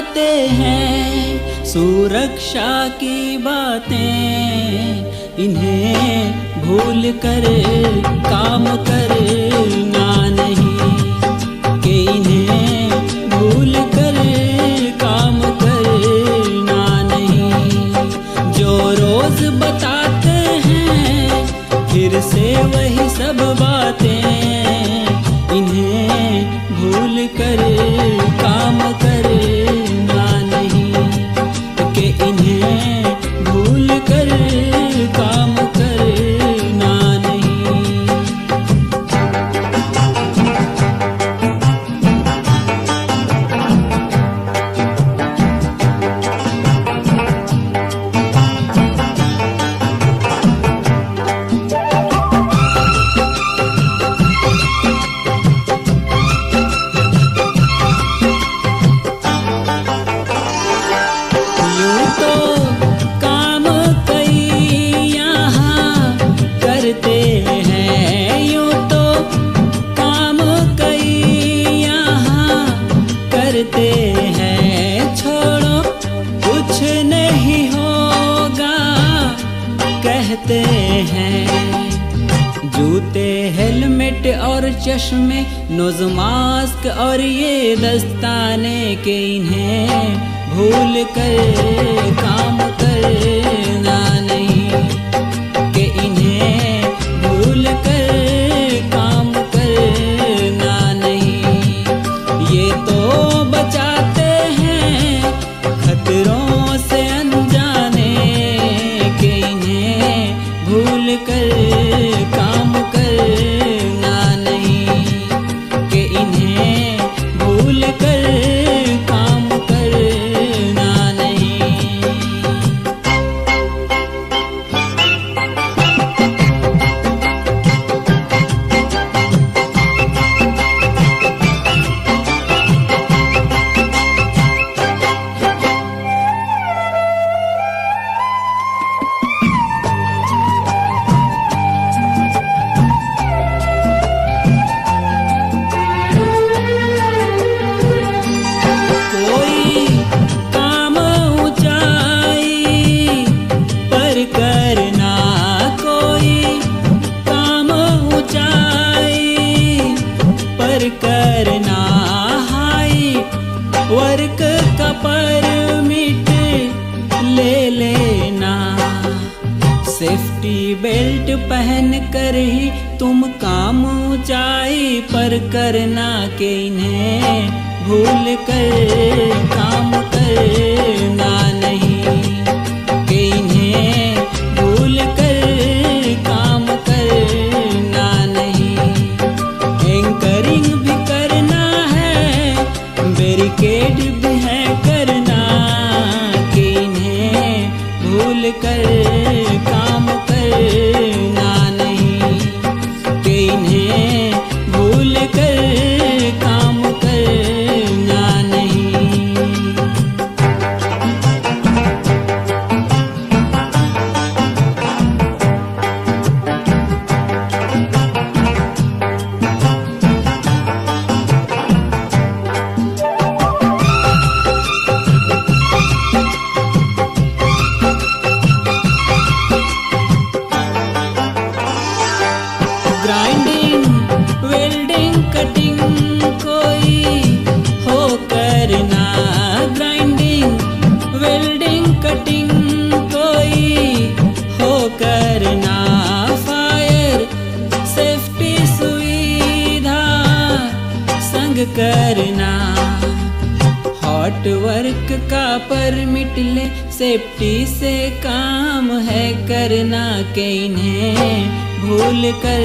बताते हैं सुरक्षा की बातें, इन्हें भूल कर काम करना नहीं, कि इन्हें भूल कर काम करना नहीं। जो रोज बताते हैं फिर से वही सब बातें, इन्हें भूल कर काम करना नहीं, कि इन्हें भूल कर काम करना नहीं। कहते हैं जूते हेलमेट और चश्मे नोज मास्क और ये दस्ताने, के इन्हें भूल कर काम करना नहीं, कि इन्हें भूल कर काम करना नहीं। ये तो बचाते हैं खतरों से अनजाने, कि इन्हें भूल कर काम करना नहीं, कि इन्हें भूल कर काम करना नहीं। करना हाई वर्क का परमिट ले लेना, सेफ्टी बेल्ट पहन कर ही तुम काम ऊंचाई पर करना, कि इन्हें भूल कर काम करना नहीं, कि इन्हें भूल कर काम करना नहीं। एंकरिंग भी करना है, बैरिकेड भी है करना, कि इन्हें भूल कर काम करना नहीं, कि इन्हें भूल कर काम करना नहीं। ग्राइंडिंग वेल्डिंग कटिंग कोई हो करना, ग्राइंडिंग वेल्डिंग कटिंग कोई हो करना। फायर सेफ्टी सुविधा संग करना, हॉट वर्क का परमिट ले, सेफ्टी से काम है करना, कि इन्हें भूल कर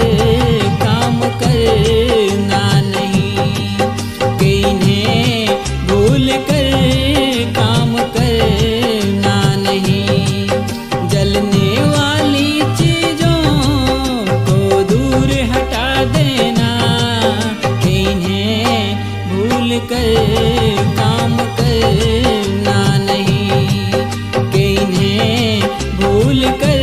काम करना नहीं, कि इन्हें भूल कर काम करना नहीं। जलने वाली चीजों को दूर हटा देना, कि इन्हें भूल कर काम करना नहीं, कि इन्हें भूल कर